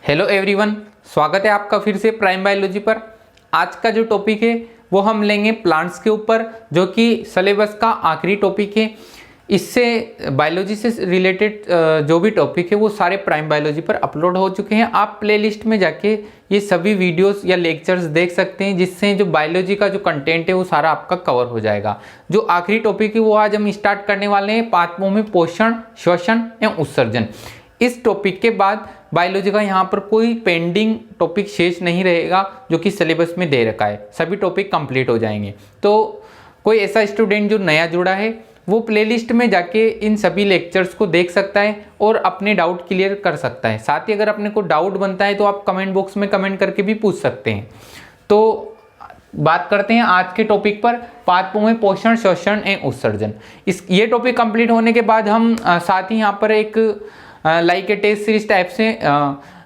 Hello everyone, स्वागत है आपका फिर से प्राइम बायोलॉजी पर। आज का जो टॉपिक है वो हम लेंगे प्लांट्स के ऊपर, जो कि सिलेबस का आखिरी टॉपिक है। इससे बायोलॉजी से रिलेटेड जो भी टॉपिक है वो सारे प्राइम बायोलॉजी पर अपलोड हो चुके हैं। आप प्लेलिस्ट में जाके ये सभी वीडियोस या लेक्चर्स देख सकते हैं, जिससे जो बायोलॉजी का जो कंटेंट है वो सारा आपका कवर हो जाएगा। जो आखिरी टॉपिक है वो आज हम स्टार्ट करने वाले हैं, पादपों में पोषण, श्वसन एवं उत्सर्जन। इस टॉपिक के बाद बायोलॉजी का यहाँ पर कोई पेंडिंग टॉपिक शेष नहीं रहेगा जो कि सिलेबस में दे रखा है, सभी टॉपिक कंप्लीट हो जाएंगे। तो कोई ऐसा स्टूडेंट जो नया जुड़ा है वो प्लेलिस्ट में जाके इन सभी लेक्चर्स को देख सकता है और अपने डाउट क्लियर कर सकता है। साथ ही अगर अपने को डाउट बनता है तो आप कमेंट बॉक्स में कमेंट करके भी पूछ सकते हैं। तो बात करते हैं आज के टॉपिक पर, पादपों में पोषण, श्वसन एवं उत्सर्जन। ये टॉपिक कंप्लीट होने के बाद हम साथ ही यहाँ पर एक like a test series type से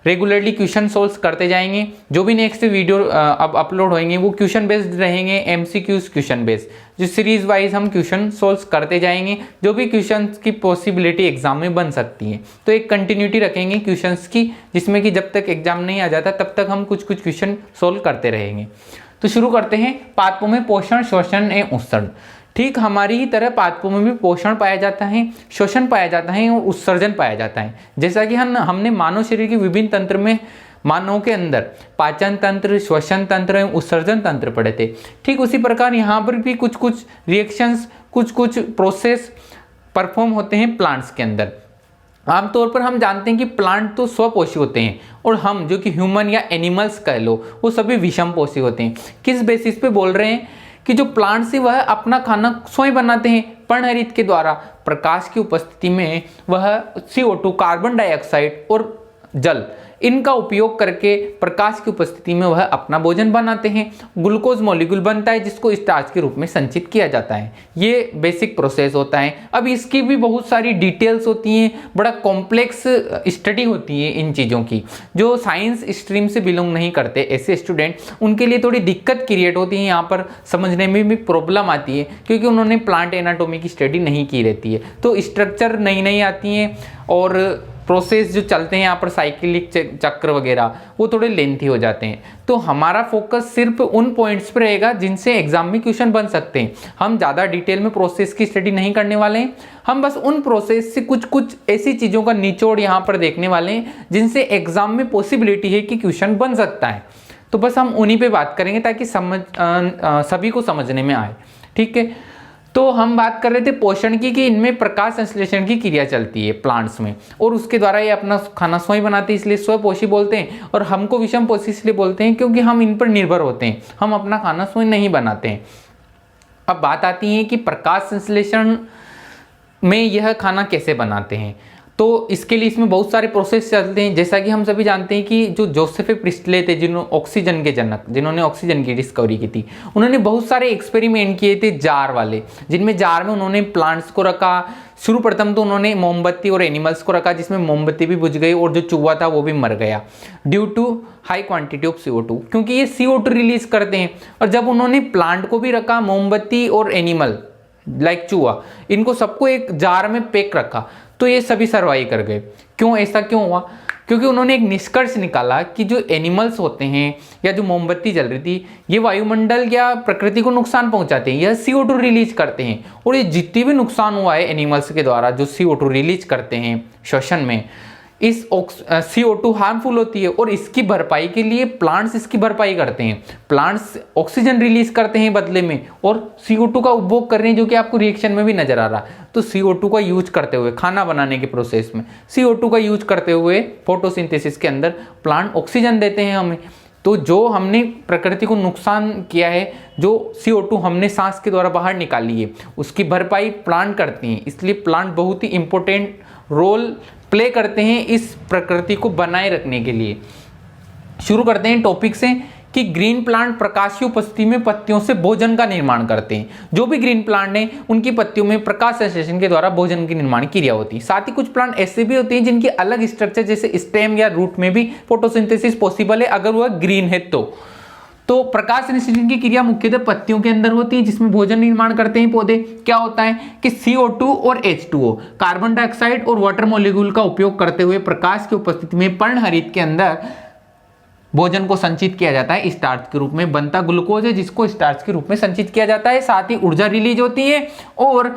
रेगुलरली क्वेश्चन सोल्व करते जाएंगे। जो भी नेक्स्ट वीडियो अब अपलोड होंगे वो क्वेश्चन बेस्ड रहेंगे, एमसीक्यूज क्वेश्चन बेस्ड, जो सीरीज वाइज हम क्वेश्चन सोल्व करते जाएंगे। जो भी क्वेश्चंस की पॉसिबिलिटी एग्जाम में बन सकती है, तो एक कंटिन्यूटी रखेंगे क्वेश्चंस की, जिसमें कि जब तक एग्जाम नहीं आ जाता तब तक हम कुछ कुछ क्वेश्चन सोल्व करते रहेंगे। तो शुरू करते हैं। पादपों में पोषण, श्वसन एवं उत्सर्जन। ठीक हमारी ही तरह पादपों में भी पोषण पाया जाता है, श्वसन पाया जाता है और उत्सर्जन पाया जाता है। जैसा कि हमने मानव शरीर के विभिन्न तंत्र में मानव के अंदर पाचन तंत्र, श्वसन तंत्र एवं उत्सर्जन तंत्र पढ़े थे, ठीक उसी प्रकार यहाँ पर भी कुछ कुछ रिएक्शंस, कुछ कुछ प्रोसेस परफॉर्म होते हैं प्लांट्स के अंदर। आमतौर पर हम जानते हैं कि प्लांट तो स्वपोषी होते हैं और हम जो कि ह्यूमन या एनिमल्स कह लो वो सभी विषम पोषी होते हैं। किस बेसिस पे बोल रहे हैं कि जो प्लांट्स है वह अपना खाना स्वयं बनाते हैं पर्णहरित के द्वारा। प्रकाश की उपस्थिति में वह CO2, कार्बन डाइऑक्साइड और जल, इनका उपयोग करके प्रकाश की उपस्थिति में वह अपना भोजन बनाते हैं। ग्लूकोज मॉलिक्यूल बनता है जिसको स्टार्च के रूप में संचित किया जाता है। ये बेसिक प्रोसेस होता है। अब इसकी भी बहुत सारी डिटेल्स होती हैं, बड़ा कॉम्प्लेक्स स्टडी होती है इन चीज़ों की। जो साइंस स्ट्रीम से बिलोंग नहीं करते ऐसे स्टूडेंट, उनके लिए थोड़ी दिक्कत क्रिएट होती है, यहाँ पर समझने में भी प्रॉब्लम आती है, क्योंकि उन्होंने प्लांट एनाटॉमी की स्टडी नहीं की रहती है। तो स्ट्रक्चर नई नई आती हैं और प्रोसेस जो चलते हैं यहाँ पर साइक्लिक चक्र वगैरह वो थोड़े लेंथी हो जाते हैं। तो हमारा फोकस सिर्फ उन पॉइंट्स पर रहेगा जिनसे एग्जाम में क्वेश्चन बन सकते हैं। हम ज़्यादा डिटेल में प्रोसेस की स्टडी नहीं करने वाले हैं। हम बस उन प्रोसेस से कुछ कुछ ऐसी चीज़ों का निचोड़ यहाँ पर देखने वाले हैं जिनसे एग्जाम में पॉसिबिलिटी है कि क्वेश्चन बन सकता है। तो बस हम उन्हीं पर बात करेंगे ताकि सभी को समझने में आए। ठीक है, तो हम बात कर रहे थे पोषण की, कि इनमें प्रकाश संश्लेषण की क्रिया चलती है प्लांट्स में और उसके द्वारा ये अपना खाना स्वयं बनाते हैं, इसलिए स्वपोषी बोलते हैं। और हमको विषम पोषी इसलिए बोलते हैं क्योंकि हम इन पर निर्भर होते हैं, हम अपना खाना स्वयं नहीं बनाते हैं। अब बात आती है कि प्रकाश संश्लेषण में यह खाना कैसे बनाते हैं। तो इसके लिए इसमें बहुत सारे प्रोसेस चलते हैं। जैसा कि हम सभी जानते हैं कि जो जोसेफ प्रिस्टले थे, जिन्होंने ऑक्सीजन के जनक, जिन्होंने ऑक्सीजन की डिस्कवरी की थी, उन्होंने बहुत सारे एक्सपेरिमेंट किए थे जार वाले, जिनमें जार में उन्होंने प्लांट्स को रखा। शुरू प्रथम तो उन्होंने मोमबत्ती और एनिमल्स को रखा, जिसमें मोमबत्ती भी बुझ गई और जो चूहा था वो भी मर गया due to high quantity of CO2, क्योंकि ये CO2 रिलीज करते हैं। और जब उन्होंने प्लांट को भी रखा, मोमबत्ती और एनिमल लाइक चूहा, इनको सबको एक जार में पैक रखा, तो ये सभी सर्वाइव कर गए। क्यों, ऐसा क्यों हुआ? क्योंकि उन्होंने एक निष्कर्ष निकाला कि जो एनिमल्स होते हैं या जो मोमबत्ती जल रही थी, ये वायुमंडल या प्रकृति को नुकसान पहुंचाते हैं, यह CO2 रिलीज करते हैं। और ये जितनी भी नुकसान हुआ है एनिमल्स के द्वारा जो CO2 रिलीज करते हैं श्वसन में, इस CO2 हार्मफुल होती है और इसकी भरपाई के लिए प्लांट्स इसकी भरपाई करते हैं। प्लांट्स ऑक्सीजन रिलीज करते हैं बदले में और CO2 का उपभोग कर रहे हैं, जो कि आपको रिएक्शन में भी नजर आ रहा है। तो CO2 का यूज करते हुए खाना बनाने के प्रोसेस में CO2 का यूज करते हुए फोटोसिंथेसिस के अंदर प्लांट ऑक्सीजन देते हैं हमें। तो जो हमने प्रकृति को नुकसान किया है, जो CO2 हमने सांस के द्वारा बाहर निकाली है, उसकी भरपाई प्लांट करती हैं। इसलिए प्लांट बहुत ही इंपॉर्टेंट रोल प्ले करते हैं इस प्रकृति को बनाए रखने के लिए। शुरू करते हैं टॉपिक से कि ग्रीन प्लांट प्रकाश की उपस्थिति में पत्तियों से भोजन का निर्माण करते हैं। जो भी ग्रीन प्लांट हैं उनकी पत्तियों में प्रकाश संश्लेषण के द्वारा भोजन की निर्माण क्रिया होती है। साथ ही कुछ प्लांट ऐसे भी होते हैं जिनकी अलग स्ट्रक्चर, जैसे स्टेम या रूट में भी फोटोसिंथेसिस पॉसिबल है अगर वह ग्रीन है तो प्रकाश संश्लेषण की क्रिया मुख्यतः पत्तियों के अंदर होती है, जिसमें भोजन निर्माण करते हैं पौधे। क्या होता है कि CO2 और H2O कार्बन डाइऑक्साइड और वाटर मॉलिक्यूल का उपयोग करते हुए प्रकाश की उपस्थिति में पर्णहरित के अंदर भोजन को संचित किया जाता है। स्टार्च के रूप में बनता ग्लूकोज है, जिसको स्टार्च के रूप में संचित किया जाता है। साथ ही ऊर्जा रिलीज होती है और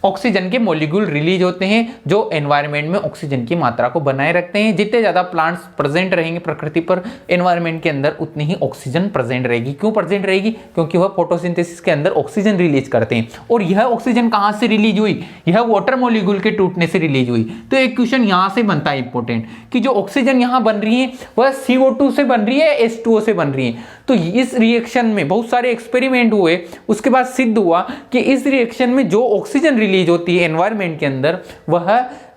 ऑक्सीजन के मॉलिक्यूल रिलीज होते हैं, जो एनवायरनमेंट में ऑक्सीजन की मात्रा को बनाए रखते हैं। जितने ज्यादा प्लांट्स प्रेजेंट रहेंगे प्रकृति पर, एनवायरनमेंट के अंदर, उतनी ही ऑक्सीजन प्रेजेंट रहेगी। क्यों प्रेजेंट रहेगी? क्योंकि वह फोटोसिंथेसिस के अंदर ऑक्सीजन रिलीज करते हैं। और यह ऑक्सीजन कहां से रिलीज हुई? यह वाटर मॉलिक्यूल के टूटने से रिलीज हुई। तो एक क्वेश्चन यहां से बनता है इंपॉर्टेंट, कि जो ऑक्सीजन यहां बन रही है वह CO2 से बन रही है, H2O से बन रही है। तो इस रिएक्शन में बहुत सारे एक्सपेरिमेंट हुए, उसके बाद सिद्ध हुआ कि इस रिएक्शन में जो ऑक्सीजन रिलीज होती है एनवायरनमेंट के अंदर, वह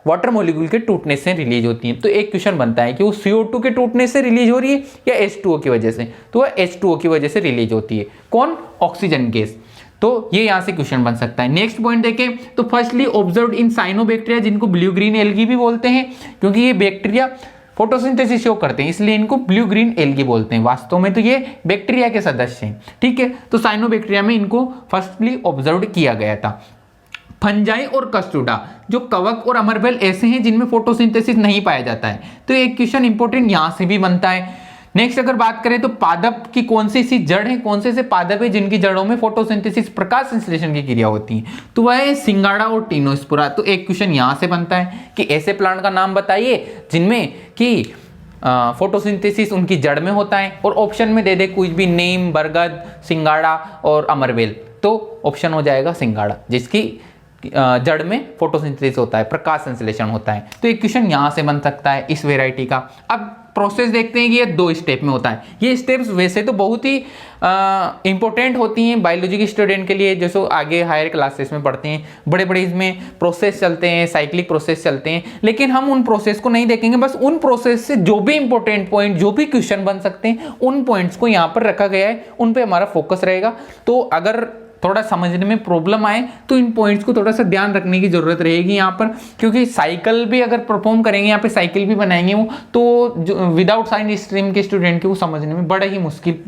वाटर मॉलिक्यूल के टूटने से रिलीज होती है। तो एक क्वेश्चन बनता है कि वो CO2 के टूटने से रिलीज हो रही है या H2O की वजह से? तो वह H2O की वजह से रिलीज होती है। कौन? Oxygen gas. तो ये यहां से क्वेश्चन बन सकता है। नेक्स्ट पॉइंट देखें तो फर्स्टली ऑब्जर्व्ड इन साइनोबैक्टीरिया, जिनको ब्लू ग्रीन एल्गी भी बोलते हैं, क्योंकि ये बैक्टीरिया फोटोसिंथेसिस शो करते हैं, इसलिए इनको ब्लू ग्रीन एल्गी बोलते हैं। वास्तव में तो ये बैक्टीरिया के सदस्य हैं, ठीक है। तो साइनोबैक्टीरिया में इनको फर्स्टली ऑब्जर्व किया गया था। फंजाई और कस्टोडा, जो कवक और अमरबेल ऐसे हैं जिनमें फोटोसिंथेसिस नहीं पाया जाता है। तो एक क्वेश्चन इंपॉर्टेंट यहां से भी बनता है। नेक्स्ट अगर बात करें तो पादप की कौन सी सी जड़ है, कौन से पादप है जिनकी जड़ों में फोटोसिंथेसिस प्रकाश संश्लेषण की क्रिया होती है? तो वह है सिंगाड़ा और टीनोस्पुरा। तो एक क्वेश्चन यहां से बनता है कि ऐसे प्लांट का नाम बताइए जिनमें कि फोटोसिंथेसिस उनकी जड़ में होता है, और ऑप्शन में दे दे कुछ भी, नीम, बरगद, सिंगाड़ा और अमरबेल। तो ऑप्शन हो जाएगा सिंगाड़ा, जिसकी जड़ में फोटोसिंथेसिस होता है, प्रकाश संश्लेषण होता है। तो एक क्वेश्चन यहां से बन सकता है इस वेराइटी का। अब प्रोसेस देखते हैं कि ये 2 स्टेप में होता है। ये स्टेप्स वैसे तो बहुत ही इंपॉर्टेंट होती हैं बायोलॉजी के स्टूडेंट के लिए, जैसे आगे हायर क्लासेस में पढ़ते हैं, बड़े बड़े इसमें प्रोसेस चलते हैं, साइक्लिक प्रोसेस चलते हैं। लेकिन हम उन प्रोसेस को नहीं देखेंगे, बस उन प्रोसेस से जो भी इंपॉर्टेंट पॉइंट, जो भी क्वेश्चन बन सकते हैं, उन पॉइंट्स को यहाँ पर रखा गया है, उन पर हमारा फोकस रहेगा। तो अगर थोड़ा समझने में प्रॉब्लम आए तो इन पॉइंट्स को थोड़ा सा ध्यान रखने की जरूरत रहेगी यहाँ पर, क्योंकि साइकिल भी अगर परफॉर्म करेंगे, यहाँ पे साइकिल भी बनाएंगे वो, तो विदाउट साइंस स्ट्रीम के स्टूडेंट के वो समझने में बड़ा ही मुश्किल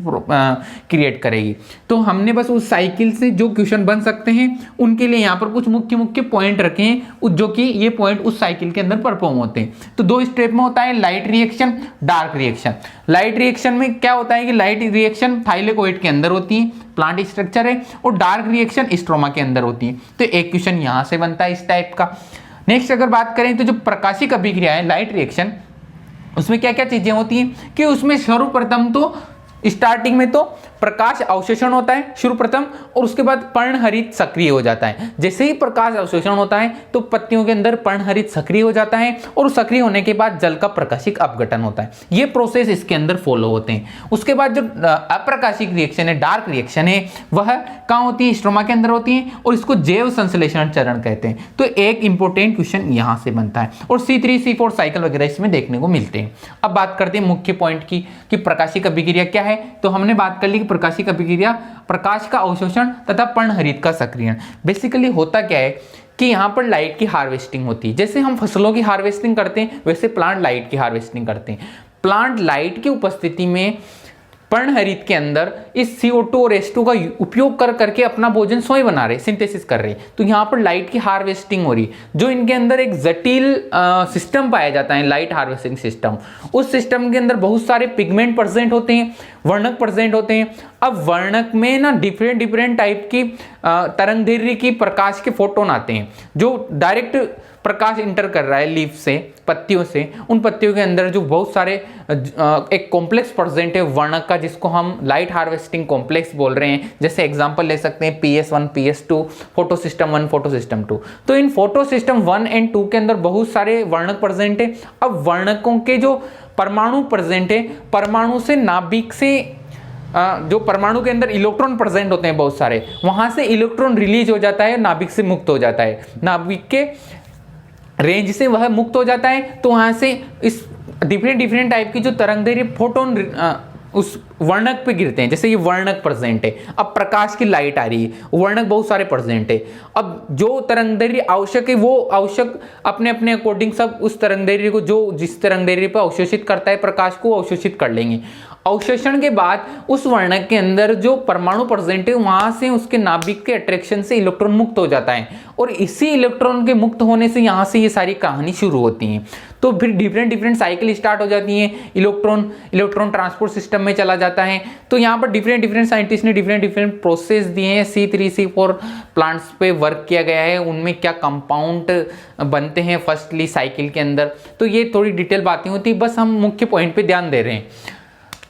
क्रिएट करेगी। तो हमने बस उस साइकिल से जो क्वेश्चन बन सकते हैं उनके लिए यहाँ पर कुछ मुख्य मुख्य पॉइंट रखे हैं, जो कि ये पॉइंट उस साइकिल के अंदर परफॉर्म होते हैं। तो 2 स्टेप में होता है, light reaction, dark reaction. Light reaction में क्या होता है कि लाइट रिएक्शन थाइलेकोइड के अंदर होती है, प्लांट स्ट्रक्चर है, और डार्क रिएक्शन स्ट्रोमा के अंदर होती है। तो एक क्वेश्चन यहां से बनता है इस टाइप का। नेक्स्ट अगर बात करें तो जो प्रकाशिक अभिक्रिया है लाइट रिएक्शन, उसमें क्या क्या चीजें होती हैं कि उसमें सर्वप्रथम तो स्टार्टिंग में तो प्रकाश अवशोषण होता है सर्वप्रथम, और उसके बाद पर्णहरित सक्रिय हो जाता है। जैसे ही प्रकाश अवशोषण होता है तो पत्तियों के अंदर पर्णहरित सक्रिय हो जाता है, और सक्रिय होने के बाद जल का प्रकाशिक अपघटन होता है। ये प्रोसेस इसके अंदर फॉलो होते हैं। उसके बाद जो अप्रकाशिक रिएक्शन है, डार्क रिएक्शन है, वह कहाँ होती है? स्ट्रोमा के अंदर होती है, और इसको जैव संश्लेषण चरण कहते हैं। तो एक इंपॉर्टेंट क्वेश्चन यहां से बनता है, और C3, C4 साइकिल वगैरह इसमें देखने को मिलते हैं। अब बात करते हैं मुख्य पॉइंट की कि प्रकाशिक अभिक्रिया क्या है। तो हमने बात कर ली कि प्रकाशिक अभिक्रिया प्रकाश का अवशोषण तथा पर्णहरित का सक्रियण। बेसिकली होता क्या है कि यहाँ पर लाइट की हार्वेस्टिंग होती है। जैसे हम फसलों की हार्वेस्टिंग करते हैं, वैसे प्लांट लाइट की हार्वेस्टिंग करते हैं। प्लांट लाइट की उपस्थिति में पर्णहरित के अंदर इस CO2 और H2 का उपयोग कर करके अपना भोजन स्वयं बना रहे, सिंथेसिस कर रहे। तो यहाँ पर लाइट की हार्वेस्टिंग हो रही, जो इनके अंदर एक जटिल सिस्टम पाया जाता है, लाइट हार्वेस्टिंग सिस्टम। उस सिस्टम के अंदर बहुत सारे पिगमेंट प्रेजेंट होते हैं, वर्णक प्रेजेंट होते हैं। अब वर्णक में ना डिफरेंट टाइप की तरंगदैर्घ्य की प्रकाश के फोटोन आते हैं, जो डायरेक्ट प्रकाश इंटर कर रहा है लीफ से, पत्तियों से। उन पत्तियों के अंदर जो बहुत सारे एक कॉम्प्लेक्स प्रेजेंट है वर्णक का, जिसको हम लाइट हार्वेस्टिंग कॉम्प्लेक्स बोल रहे हैं। जैसे एग्जांपल ले सकते हैं PS1, PS2, photo system 1, photo system 2। तो इन फोटो सिस्टम 1 और 2 के अंदर बहुत सारे वर्णक प्रेजेंट है। अब वर्णकों के जो परमाणु प्रेजेंट है, परमाणु से नाभिक से जो परमाणु के अंदर इलेक्ट्रॉन प्रेजेंट होते हैं बहुत सारे, वहां से इलेक्ट्रॉन रिलीज हो जाता है, नाभिक से मुक्त हो जाता है, नाभिक के रेंज से वह मुक्त हो जाता है। तो वहां से इस डिफरेंट टाइप की जो तरंगदैर्घ्य फोटोन उस वर्णक पे गिरते हैं। जैसे ये वर्णक प्रेजेंट है, अब प्रकाश की लाइट आ रही है, वर्णक बहुत सारे प्रेजेंट है। अब जो तरंगदैर्घ्य आवश्यक है वो आवश्यक अपने अपने अकॉर्डिंग सब उस तरंगदैर्घ्य को जो जिस तरंगदैर्घ्य पर अवशोषित करता है प्रकाश को अवशोषित कर लेंगे। अवशोषण के बाद उस वर्णक के अंदर जो परमाणु प्रेजेंट है वहां से उसके नाभिक के अट्रैक्शन से इलेक्ट्रॉन मुक्त हो जाता है और इसी इलेक्ट्रॉन के मुक्त होने से यहाँ से ये सारी कहानी शुरू होती है। तो फिर डिफरेंट साइकिल स्टार्ट हो जाती है, इलेक्ट्रॉन ट्रांसपोर्ट सिस्टम में चला जाता है। तो यहाँ पर डिफरेंट साइंटिस्ट ने डिफरेंट प्रोसेस दिए हैं। C3 C4 प्लांट्स पे वर्क किया गया है, उनमें क्या कंपाउंड बनते हैं फर्स्टली साइकिल के अंदर। तो ये थोड़ी डिटेल बातें होती है, बस हम मुख्य पॉइंट पे ध्यान दे रहे हैं।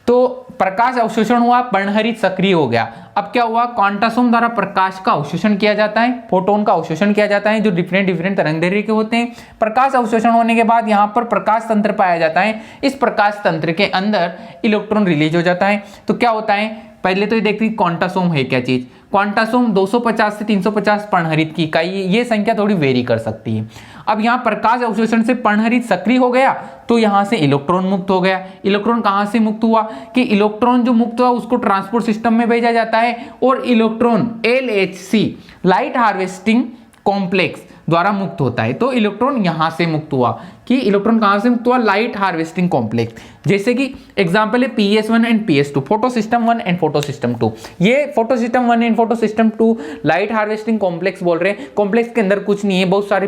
तो प्रकाश अवशोषण हुआ, पर्णहरित सक्रिय हो गया। अब क्या हुआ, क्वांटासोम द्वारा प्रकाश का अवशोषण किया जाता है, फोटोन का अवशोषण किया जाता है जो डिफरेंट तरंगदैर्घ्य के होते हैं। प्रकाश अवशोषण होने के बाद यहाँ पर प्रकाश तंत्र पाया जाता है। इस प्रकाश तंत्र के अंदर इलेक्ट्रॉन रिलीज हो जाता है। तो क्या होता है, पहले तो ये देखते हैं क्वांटासोम है क्या चीज। क्वांटासोम 250 से 350 पर्णहरित की इकाई, ये संख्या थोड़ी वेरी कर सकती है। अब यहाँ प्रकाश अवशोषण से पर्णहरित सक्रिय हो गया तो यहाँ से इलेक्ट्रॉन मुक्त हो गया। इलेक्ट्रॉन कहाँ से मुक्त हुआ कि इलेक्ट्रॉन जो मुक्त हुआ उसको ट्रांसपोर्ट सिस्टम में भेजा जाता है और electron LHC light harvesting complex द्वारा मुक्त होता है। तो इलेक्ट्रॉन यहां से मुक्त हुआ कि इलेक्ट्रॉन कहां से मुक्त हुआ, लाइट हार्वेस्टिंग कॉम्प्लेक्स। जैसे कि एग्जांपल है PS1 and PS2, photo system 1 and photo system 2। ये photo system 1 and photo system 2 light harvesting complex बोल रहे हैं। कॉम्प्लेक्स के अंदर कुछ नहीं है, बहुत सारे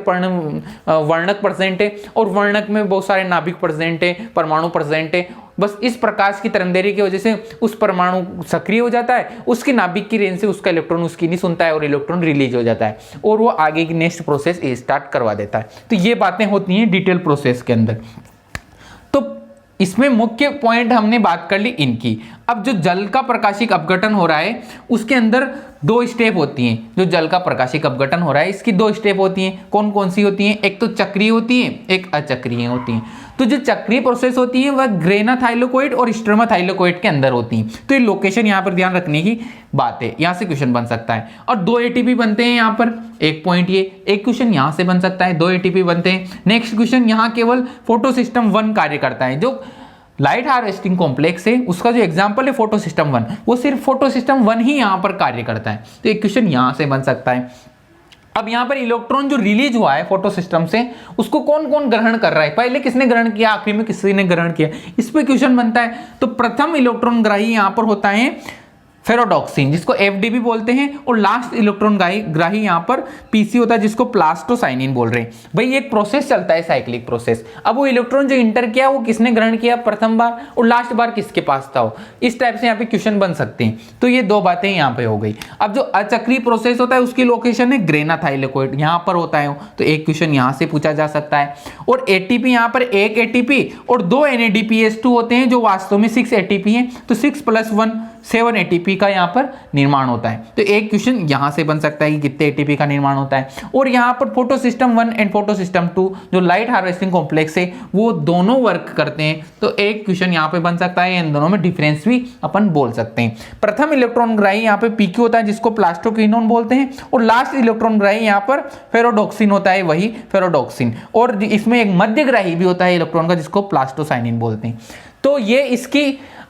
वर्णक प्रेजेंट है और वर्णक में बहुत सारे नाभिक प्रेजेंट है, परमाणु प्रेजेंट है। बस इस प्रकाश की तरंगदैर्घ्य की वजह से उस परमाणु सक्रिय हो जाता है, उसके नाभिक की रेंज से उसका इलेक्ट्रॉन उसकी नहीं सुनता है और इलेक्ट्रॉन रिलीज हो जाता है और वो आगे की नेक्स्ट प्रोसेस स्टार्ट करवा देता है। तो ये बातें होती हैं डिटेल प्रोसेस के अंदर। तो इसमें मुख्य पॉइंट हमने बात कर ली इनकी। अब जो जल का प्रकाशिक अपघटन हो रहा है उसके अंदर 2 स्टेप होती हैं। जो जल का प्रकाशिक अपघटन हो रहा है इसकी 2 स्टेप होती हैं। कौन कौन सी होती हैं, एक तो चक्रीय होती है, एक अचक्रीय होती है। तो जो चक्रीय प्रोसेस होती है वह ग्रेना थाइलोकोइड और स्ट्रोमा थाइलोकोइड के अंदर होती है। तो ये लोकेशन यहाँ पर ध्यान रखने की बात है, यहाँ से क्वेश्चन बन सकता है। और 2 ATP बनते हैं यहाँ पर, एक पॉइंट ये, एक क्वेश्चन यहाँ से बन सकता है, 2 ATP बनते हैं। नेक्स्ट क्वेश्चन, यहाँ केवल फोटो सिस्टम 1 कार्य करता है। जो लाइट हार्वेस्टिंग कॉम्प्लेक्स है उसका जो एग्जांपल है फोटो सिस्टम 1, वो सिर्फ फोटो सिस्टम 1 ही यहाँ पर कार्य करता है। तो एक क्वेश्चन यहाँ से बन सकता है। अब यहाँ पर इलेक्ट्रॉन जो रिलीज हुआ है फोटो सिस्टम से उसको कौन कौन ग्रहण कर रहा है, पहले किसने ग्रहण किया, आखिरी में किसी ने ग्रहण किया, इस पे क्वेश्चन बनता है। तो प्रथम इलेक्ट्रॉन ग्राही यहाँ पर होता है फेरोडॉक्सिन, जिसको FD भी बोलते हैं, और लास्ट इलेक्ट्रॉन ग्राही यहाँ पर PC होता है जिसको प्लास्टोसाइनिन बोल रहे हैं। भाई एक प्रोसेस चलता है साइक्लिक प्रोसेस। अब वो इलेक्ट्रॉन जो इंटर किया वो किसने ग्रहण किया प्रथम बार और लास्ट बार किसके पास था, इस टाइप से यहाँ पे क्वेश्चन बन सकते हैं। तो ये 2 बातें यहाँ पे हो गई। अब जो अचक्रीय प्रोसेस होता है उसकी लोकेशन है ग्रेना थाइलोकोइड, यहाँ पर होता है। तो एक क्वेश्चन यहाँ से पूछा जा सकता है। और ATP यहाँ पर 1 ATP और 2 NADPH2 होते हैं जो वास्तव में 6 ATP है। तो 6 + 1 7 ATP का यहाँ पर निर्माण होता है। तो एक क्वेश्चन यहाँ से बन सकता है कि कितने ATP का निर्माण होता है। और यहाँ पर photo system 1 and photo system 2 जो लाइट हार्वेस्टिंग कॉम्प्लेक्स है वो दोनों वर्क करते हैं। तो एक क्वेश्चन यहाँ पे बन सकता है, इन दोनों में डिफरेंस भी अपन बोल सकते हैं। प्रथम इलेक्ट्रॉन ग्राही यहाँ पे PQ होता है जिसको प्लास्टोक्विनोन बोलते हैं, और लास्ट इलेक्ट्रॉन ग्राही यहाँ पर फेरोडॉक्सिन होता है, वही फेरोडॉक्सिन। और इसमें एक मध्य ग्राही भी होता है इलेक्ट्रॉन का जिसको प्लास्टोसाइनिन बोलते हैं। तो ये इसकी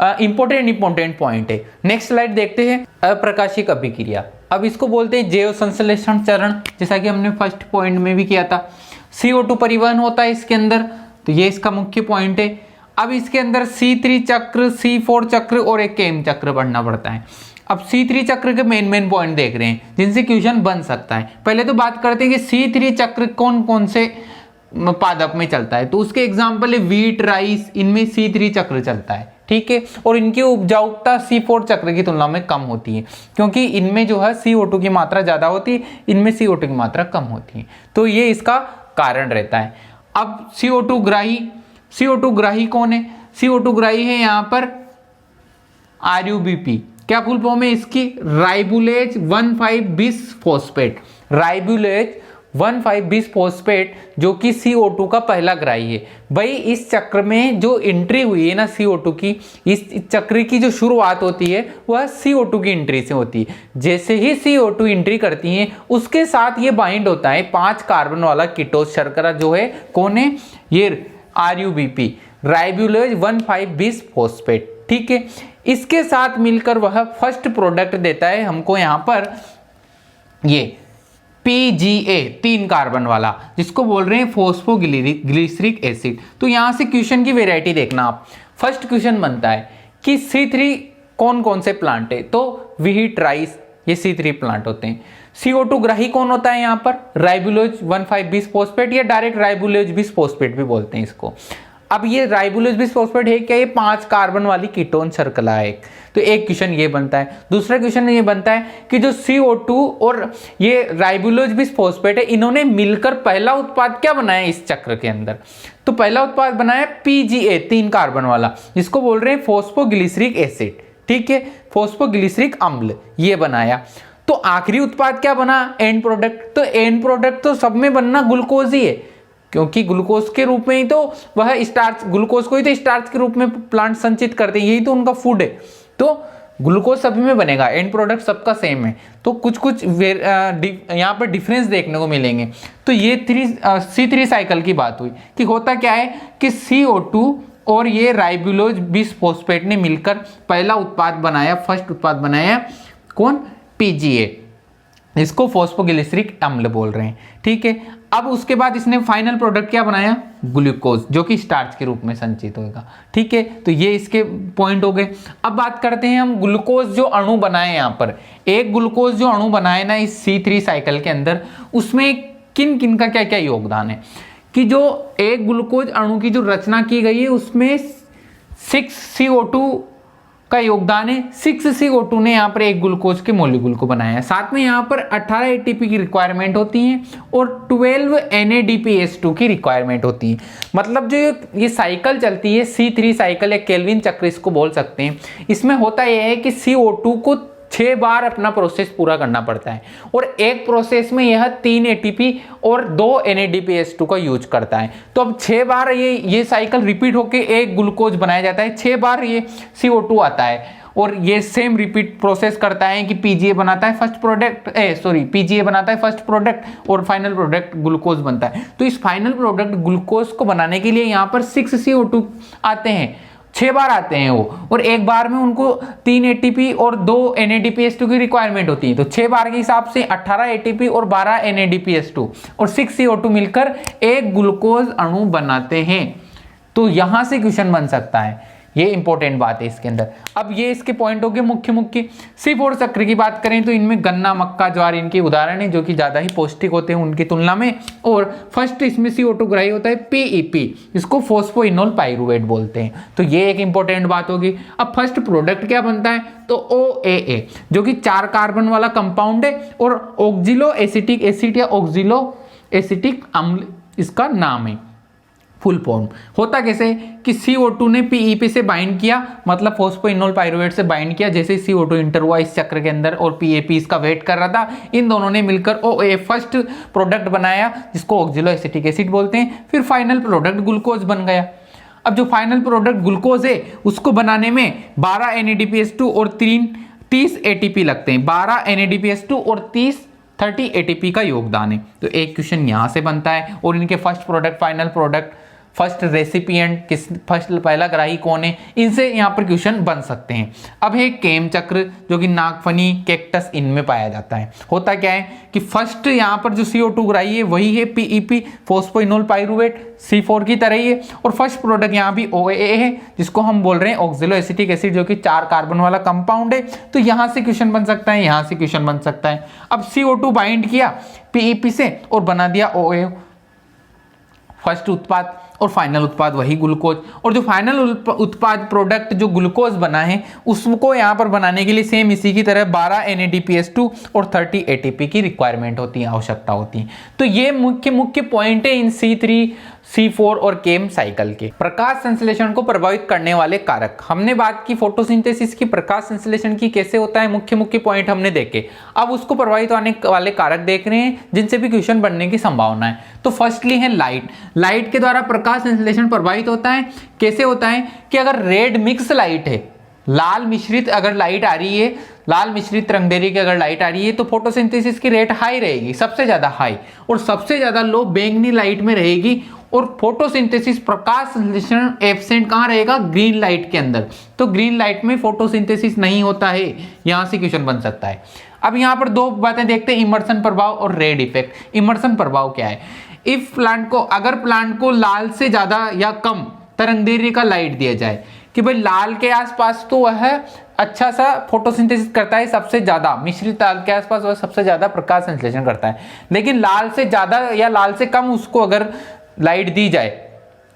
इंपॉर्टेंट पॉइंट है। नेक्स्ट स्लाइड देखते हैं, अप्रकाशिक अभिक्रिया। अब इसको बोलते हैं जैव संश्लेषण चरण, जैसा कि हमने फर्स्ट पॉइंट में भी किया था। CO2 परिवहन होता है इसके अंदर, तो ये इसका मुख्य पॉइंट है। अब इसके अंदर C3 चक्र, C4 चक्र और एक केम चक्र पढ़ना पड़ता है। अब C3 चक्र के मेन पॉइंट देख रहे हैं जिनसे क्वेश्चन बन सकता है। पहले तो बात करते हैं कि C3 चक्र कौन कौन से पादप में चलता है। तो उसके एग्जाम्पल है वीट, राइस, इनमें C3 चक्र चलता है, ठीक है। और इनकी उपजाऊता C4 चक्र की तुलना में कम होती है क्योंकि इनमें जो है CO2 की मात्रा ज्यादा होती है, इनमें CO2 की मात्रा कम होती है। तो ये इसका कारण रहता है। अब CO2 ग्राही कौन है, CO2 ग्राही है यहाँ पर RUBP। क्या फुल फॉर्म है इसकी, राइबुलेज 1,5-बिस-फॉस्फेट। राइबुलेज 1,5-बिस-फॉस्फेट जो कि CO2 का पहला ग्राही है। भाई इस चक्र में जो एंट्री हुई है ना CO2 की, इस चक्र की जो शुरुआत होती है वह CO2 की एंट्री से होती है। जैसे ही CO2 एंट्री करती है उसके साथ ये बाइंड होता है 5 कार्बन वाला कीटोस शर्करा जो है, कौन है, ये RUBP, राइबुलेज 1,5-बिस-फॉस्फेट, ठीक है। इसके साथ मिलकर वह फर्स्ट प्रोडक्ट देता है हमको यहाँ पर ये PGA 3 कार्बन वाला, जिसको बोल रहे हैं फॉस्फोग्लिसरिक एसिड। तो यहां से क्वेश्चन की वेराइटी देखना आप। फर्स्ट क्वेश्चन बनता है कि C3 कौन कौन से प्लांट है, तो विहिट, राइस, ये C3 प्लांट होते हैं। CO2 ग्राही कौन होता है यहाँ पर, राइबुलोज 1,5-bis फॉस्फेट या डायरेक्ट राइबुलोज बिस फॉस्फेट भी बोलते हैं इसको। अब ये राइबुलोज बिस फॉस्फेट है क्या, ये 5 कार्बन वाली कीटोन शर्करा है। तो एक क्वेश्चन ये बनता है। दूसरा क्वेश्चन ये बनता है कि जो CO2 और ये राइबुलोज बिस फॉस्फेट है, इन्होंने मिलकर पहला उत्पाद क्या बनाया इस चक्र के अंदर, तो पहला उत्पाद बनाया PGA 3 कार्बन वाला, जिसको बोल रहे हैं फॉस्फोग्लिसरिक एसिड। ठीक है, फॉस्फोग्लिसरिक अम्ल ये बनाया। तो आखिरी उत्पाद क्या बना, एंड प्रोडक्ट। तो एंड प्रोडक्ट तो सब में बनना ग्लूकोज ही है, क्योंकि ग्लूकोज के रूप में ही तो वह स्टार्च, ग्लूकोज को ही तो स्टार्च के रूप में प्लांट संचित करते हैं, यही तो उनका फूड है। तो ग्लूकोज सभी में बनेगा, एंड प्रोडक्ट सबका सेम है। तो कुछ कुछ यहाँ पर डिफरेंस देखने को मिलेंगे। तो ये C3 साइकिल की बात हुई कि होता क्या है कि CO2 और ये राइबुलोज बिस फॉस्फेट ने मिलकर पहला उत्पाद बनाया, फर्स्ट उत्पाद बनाया, कौन, PGA, इसको फॉस्फोग्लिसरिक अम्ल बोल रहे हैं। ठीक है, अब उसके बाद इसने फाइनल प्रोडक्ट क्या बनाया, ग्लूकोज, जो कि स्टार्च के रूप में संचित होगा। ठीक है, तो ये इसके पॉइंट हो गए। अब बात करते हैं हम ग्लूकोज जो अणु बनाए यहाँ पर, एक ग्लूकोज जो अणु बनाए ना इस C3 साइकिल के अंदर, उसमें किन किन का क्या क्या योगदान है, कि जो एक ग्लूकोज अणु की जो रचना की गई है उसमें 6 CO2 का योगदान है। 6 CO2 ने यहाँ पर एक ग्लूकोज के मॉलिक्यूल को बनाया है। साथ में यहाँ पर 18 ATP की रिक्वायरमेंट होती है और 12 NADPH2 की रिक्वायरमेंट होती है। मतलब जो ये साइकिल चलती है C3 साइकिल या केल्विन चक्र इसको बोल सकते हैं, इसमें होता यह है कि CO2 को 6 बार अपना प्रोसेस पूरा करना पड़ता है और एक प्रोसेस में यह 3 ATP और 2 NADPH2 का यूज करता है। तो अब 6 बार ये साइकिल रिपीट होके एक ग्लूकोज बनाया जाता है, 6 बार ये CO2 आता है और ये सेम रिपीट प्रोसेस करता है कि PGA बनाता है फर्स्ट प्रोडक्ट, PGA बनाता है फर्स्ट प्रोडक्ट और फाइनल प्रोडक्ट ग्लूकोज बनता है। तो इस फाइनल प्रोडक्ट ग्लूकोज को बनाने के लिए यहाँ पर 6 CO2 आते हैं, 6 बार आते हैं वो, और एक बार में उनको 3 ATP और 2 NADPH2 की रिक्वायरमेंट होती है। तो 6 बार के हिसाब से 18 ATP और 12 NADPH2 और 6 CO2 मिलकर एक ग्लूकोज अणु बनाते हैं। तो यहां से क्वेश्चन बन सकता है, ये इंपॉर्टेंट बात है इसके अंदर। अब ये इसके पॉइंट हो गए मुख्य मुख्य। C4 चक्र की बात करें तो इनमें गन्ना, मक्का, ज्वार इनके उदाहरण है, जो कि ज्यादा ही पौष्टिक होते हैं उनकी तुलना में। और फर्स्ट इसमें CO2 ग्राही होता है PEP, इसको फॉस्फोइनोल पाइरुवेट बोलते हैं। तो ये एक इंपॉर्टेंट बात होगी। अब फर्स्ट प्रोडक्ट क्या बनता है, तो OAA, जो कि 4 कार्बन वाला कंपाउंड है और ऑक्जिलो एसिटिक एसिड या ऑक्जिलो एसिटिक अम्ल इसका नाम है, फुल फॉर्म। होता कैसे कि CO2 ने PEP से बाइंड किया, मतलब फॉस्फोइनोल पाइरुवेट से बाइंड किया, जैसे CO2 इंटर हुआ इस चक्र के अंदर और PEP इसका वेट कर रहा था, इन दोनों ने मिलकर OA फर्स्ट प्रोडक्ट बनाया जिसको ऑक्जिलो एसिटिक एसिड बोलते हैं। फिर फाइनल प्रोडक्ट ग्लूकोज बन गया। अब जो फाइनल प्रोडक्ट ग्लूकोज है उसको बनाने में 12 NADPH2 और 30 ATP लगते हैं। 12 NADPH2 और 30 ATP का योगदान है। तो एक क्वेश्चन यहां से बनता है। और इनके first product, final product, first recipient किस, फर्स्ट पहला ग्राही कौन है, इनसे यहाँ पर क्वेश्चन बन सकते हैं। अब है केम चक्र, जो कि नागफनी, कैक्टस इनमें पाया जाता है। होता क्या है कि फर्स्ट यहाँ पर जो CO2 ग्राही है वही है PEP, फॉस्फोइनोल पाइरुवेट, C4 की तरह ही है। और फर्स्ट प्रोडक्ट यहाँ भी OAA है, जिसको हम बोल रहे हैं ऑक्जिलो एसिटिक एसिड, जो कि 4 कार्बन वाला कंपाउंड है। तो यहाँ से क्वेश्चन बन सकता है, यहाँ से क्वेश्चन बन सकता है। अब CO2 बाइंड किया PEP से और बना दिया OA, फर्स्ट उत्पाद, और फाइनल उत्पाद वही ग्लूकोज। और जो फाइनल उत्पाद प्रोडक्ट जो ग्लूकोज बना है उसको यहाँ पर बनाने के लिए सेम इसी की तरह 12 NADPH2 और 30 ATP की रिक्वायरमेंट होती है, आवश्यकता होती है। तो ये मुख्य पॉइंट है इन C3, C4 और केम साइकिल के। प्रकाश संश्लेषण को प्रभावित करने वाले कारक, हमने बात की फोटोसिंथेसिस की, प्रकाश संश्लेषण की कैसे होता है, मुख्य पॉइंट हमने देखे। अब उसको प्रभावित होने वाले कारक देख रहे हैं जिनसे भी क्वेश्चन बनने की संभावना है। तो फर्स्टली है लाइट। लाइट के द्वारा प्रकाश संश्लेषण प्रभावित होता है। कैसे होता है कि अगर रेड मिक्स लाइट है, लाल मिश्रित अगर लाइट आ रही है, लाल मिश्रित रंगदेरी की अगर लाइट आ रही है, तो फोटोसिंथेसिस की रेट हाई रहेगी, सबसे ज्यादा हाई, और सबसे ज्यादा लो बैंगनी लाइट में रहेगी और फोटोसिंथेसिस प्रकाश संश्लेषण एब्सेंट कहाँ रहेगा, ग्रीन लाइट के अंदर। तो ग्रीन लाइट में फोटोसिंथेसिस नहीं होता है, यहां से क्वेश्चन बन सकता है। अब यहाँ पर दो बातें देखते हैं, इमर्सन प्रभाव और रेड इफेक्ट। इमर्सन प्रभाव क्या है, इफ प्लांट को, अगर प्लांट को लाल से ज्यादा या कम तरंगदैर्घ्य का लाइट दिया जाए कि भाई लाल के आसपास तो वह अच्छा सा फोटोसिंथेसिस करता है, सबसे ज्यादा मिश्रित लाल के आसपास वह सबसे ज्यादा प्रकाश संश्लेषण करता है, लेकिन लाल से ज्यादा या लाल से कम उसको अगर लाइट दी जाए,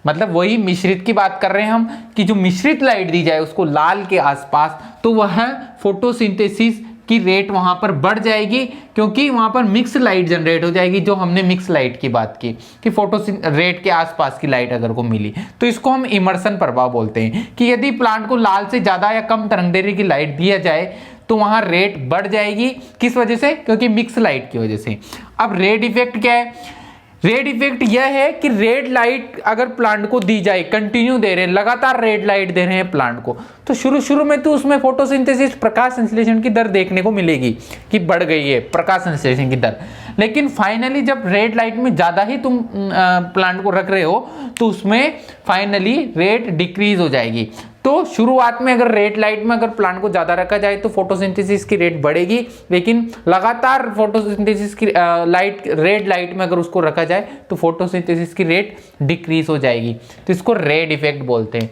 मतलब वही मिश्रित की बात कर रहे हैं हम कि जो मिश्रित लाइट दी जाए उसको लाल के आसपास, तो वह फोटोसिंथेसिस की रेट वहां पर बढ़ जाएगी, क्योंकि वहां पर मिक्स लाइट जनरेट हो जाएगी, जो हमने मिक्स लाइट की बात की कि फोटो रेट के आसपास की लाइट अगर को मिली, तो इसको हम इमर्सन प्रभाव बोलते हैं कि यदि प्लांट को लाल से ज्यादा या कम तरंगदैर्घ्य की लाइट दिया जाए तो वहां रेट बढ़ जाएगी। किस वजह से, क्योंकि मिक्स लाइट की वजह से। अब रेड इफेक्ट क्या है, रेड इफेक्ट यह है कि रेड लाइट अगर प्लांट को दी जाए, कंटिन्यू दे रहे हैं, लगातार रेड लाइट दे रहे हैं प्लांट को, तो शुरू में तो उसमें फोटोसिंथेसिस प्रकाश संश्लेषण की दर देखने को मिलेगी कि बढ़ गई है प्रकाश संश्लेषण की दर, लेकिन फाइनली जब रेड लाइट में ज्यादा ही तुम प्लांट को रख रहे हो तो उसमें फाइनली रेट डिक्रीज हो जाएगी। तो शुरुआत में अगर रेड लाइट में अगर प्लांट को ज्यादा रखा जाए तो फोटोसिंथेसिस की रेट बढ़ेगी, लेकिन लगातार फोटोसिंथेसिस की लाइट, रेड लाइट में अगर उसको रखा जाए तो फोटोसिंथेसिस की रेट डिक्रीज हो जाएगी। तो इसको रेड इफेक्ट बोलते हैं।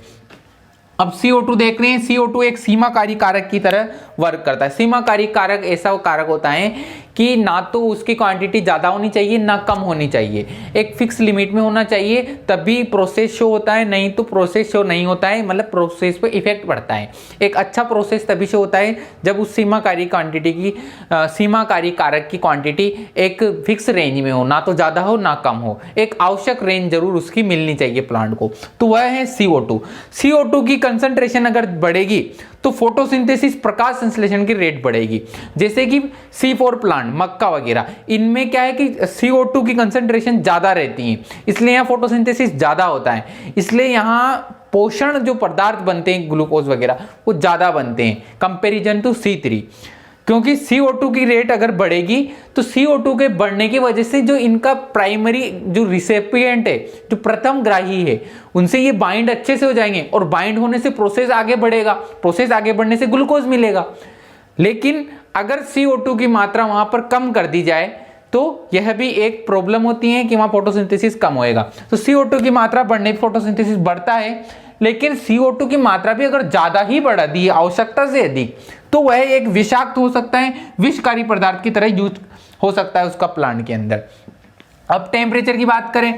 अब CO2 देख रहे हैं, CO2 एक सीमाकारी कारक की तरह वर्क करता है। सीमाकारी कारक ऐसा कारक होता है कि ना तो उसकी क्वांटिटी ज्यादा होनी चाहिए ना कम होनी चाहिए, एक फिक्स लिमिट में होना चाहिए, तभी प्रोसेस शो होता है, नहीं तो प्रोसेस शो नहीं होता है, मतलब प्रोसेस पे इफेक्ट पड़ता है। एक अच्छा प्रोसेस तभी शो होता है जब उस सीमाकारी क्वांटिटी की, सीमाकारी कारक की क्वांटिटी एक फिक्स रेंज में हो, ना तो ज्यादा हो ना कम हो, एक आवश्यक रेंज जरूर उसकी मिलनी चाहिए प्लांट को, तो वह है CO2। CO2 की कंसंट्रेशन अगर बढ़ेगी तो फोटोसिंथेसिस प्रकाश संश्लेषण की रेट बढ़ेगी। जैसे कि C4 प्लांट, मक्का वगैरह, इनमें क्या है कि CO2 की कंसंट्रेशन ज्यादा रहती है, इसलिए यहाँ फोटोसिंथेसिस ज्यादा होता है, इसलिए यहाँ पोषण जो पदार्थ बनते हैं ग्लूकोज वगैरह वो ज्यादा बनते हैं कंपेरिजन टू C3। क्योंकि CO2 की रेट अगर बढ़ेगी तो CO2 के बढ़ने की वजह से जो इनका प्राइमरी जो रिसेपिएंट है, जो प्रथम ग्राही है, उनसे ये बाइंड अच्छे से हो जाएंगे और बाइंड होने से प्रोसेस आगे बढ़ेगा, प्रोसेस आगे बढ़ने से ग्लूकोज मिलेगा। लेकिन अगर CO2 की मात्रा वहां पर कम कर दी जाए तो यह भी एक प्रॉब्लम होती है कि वहां फोटोसिंथेसिस कम होएगा। तो CO2 की मात्रा बढ़ने पर फोटोसिंथेसिस बढ़ता है, लेकिन CO2 की मात्रा भी अगर ज्यादा ही बढ़ा दी, आवश्यकता से अधिक, तो वह एक विषाक्त हो सकता है, विषकारी पदार्थ की तरह यूज हो सकता है उसका प्लांट के अंदर। अब टेम्परेचर की बात करें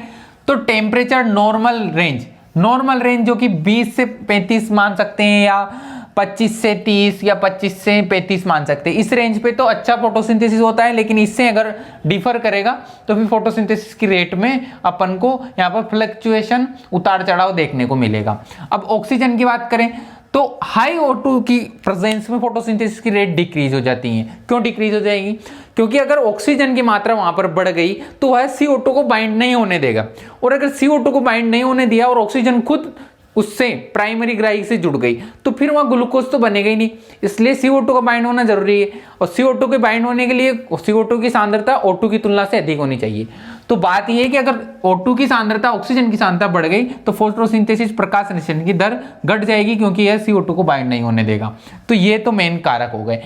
तो टेम्परेचर नॉर्मल रेंज जो कि 20 से 35 मान सकते हैं, या 25 से 30 या 25 से 35 मान सकते हैं, इस रेंज पे तो अच्छा फोटोसिंथेसिस होता है। लेकिन इससे अगर डिफर करेगा तो फिर फोटोसिंथेसिस की रेट में अपन को यहाँ पर फ्लक्चुएशन, उतार चढ़ाव देखने को मिलेगा। अब ऑक्सीजन की बात करें तो हाई O2 की प्रेजेंस में फोटोसिंथेसिस की रेट डिक्रीज हो जाती है। क्यों डिक्रीज हो जाएगी? क्योंकि अगर ऑक्सीजन की मात्रा वहां पर बढ़ गई तो वह CO2 को बाइंड नहीं होने देगा, और अगर CO2 को बाइंड नहीं होने दिया और ऑक्सीजन खुद उससे प्राइमरी ग्राही से जुड़ गई तो फिर वहां ग्लूकोज तो बनेगा ही नहीं, इसलिए CO2 का बाइंड होना जरूरी है। और CO2 के बाइंड होने के लिए CO2 की सांद्रता O2 की तुलना से अधिक होनी चाहिए। तो बात यह है कि अगर O2 की सांद्रता ऑक्सीजन की सांद्रता बढ़ गई तो फोटोसिंथेसिस प्रकाश संश्लेषण की दर घट जाएगी, क्योंकि यह CO2 को बाइंड नहीं होने देगा। तो ये तो मेन कारक हो गए।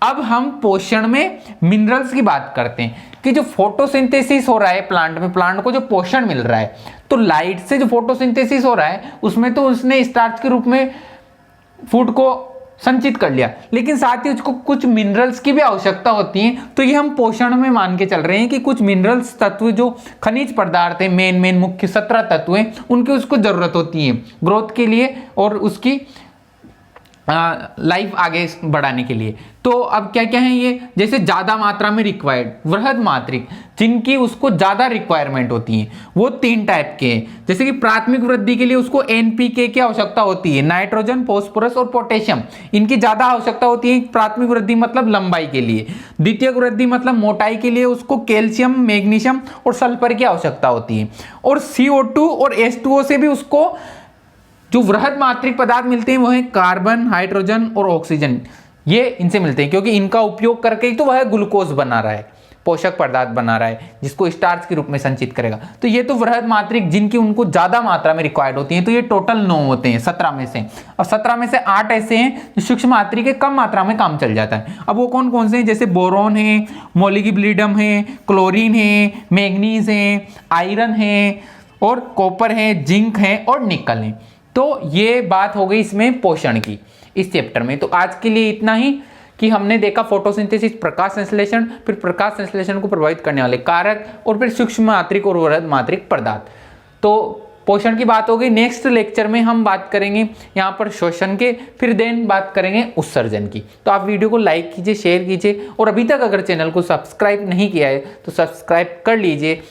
अब हम पोषण में मिनरल्स की बात करते हैं कि जो फोटोसिंथेसिस हो रहा है प्लांट में, प्लांट को जो पोषण मिल रहा है, तो लाइट से जो फोटोसिंथेसिस हो रहा है उसमें तो उसने स्टार्च के रूप में फूड को संचित कर लिया, लेकिन साथ ही उसको कुछ मिनरल्स की भी आवश्यकता होती है। तो ये हम पोषण में मान के चल रहे हैं कि कुछ मिनरल्स तत्व जो खनिज पदार्थ है, मेन मुख्य 17 तत्व हैं, उनकी उसको जरूरत होती है ग्रोथ के लिए और उसकी लाइफ आगे बढ़ाने के लिए। तो अब क्या क्या है ये, जैसे ज्यादा मात्रा में रिक्वायर्ड वृहद मात्रिक, जिनकी उसको ज्यादा रिक्वायरमेंट होती है, वो 3 टाइप के हैं। जैसे कि प्राथमिक वृद्धि के लिए उसको NPK की आवश्यकता होती है, नाइट्रोजन, फास्फोरस और पोटेशियम, इनकी ज्यादा आवश्यकता होती है प्राथमिक वृद्धि मतलब लंबाई के लिए। द्वितीयक वृद्धि मतलब मोटाई के लिए उसको कैल्शियम, मैग्नीशियम और सल्फर की आवश्यकता होती है। और CO2 और H2O से भी उसको जो वृहद मात्रिक पदार्थ मिलते हैं वो है कार्बन, हाइड्रोजन और ऑक्सीजन, ये इनसे मिलते हैं, क्योंकि इनका उपयोग करके ही तो वह ग्लूकोज बना रहा है। पोषक पदार्थ बना रहा है जिसको स्टार्च के रूप में संचित करेगा। तो ये तो वृहद मात्रिक जिनकी उनको ज्यादा मात्रा में रिक्वायर्ड होती है, तो ये टोटल 9 होते हैं 17 में से, और 17 में से 8 ऐसे हैं जो सूक्ष्म मात्रिक के कम मात्रा में काम चल जाता है। अब वो कौन कौन से हैं, जैसे बोरोन है, मोलिब्डेनम है, क्लोरीन है, मैग्नीज है, आयरन है, और कॉपर है, जिंक है और निकल है। तो ये बात हो गई इसमें पोषण की इस चैप्टर में। तो आज के लिए इतना ही कि हमने देखा फोटोसिंथेसिस, प्रकाश संश्लेषण, फिर प्रकाश संश्लेषण को प्रभावित करने वाले कारक, और फिर सूक्ष्म मात्रिक और वृहद मात्रिक पदार्थ। तो पोषण की बात हो गई। नेक्स्ट लेक्चर में हम बात करेंगे यहाँ पर शोषण के, फिर देन बात करेंगे उत्सर्जन की। तो आप वीडियो को लाइक कीजिए, शेयर कीजिए, और अभी तक अगर चैनल को सब्सक्राइब नहीं किया है तो सब्सक्राइब कर लीजिए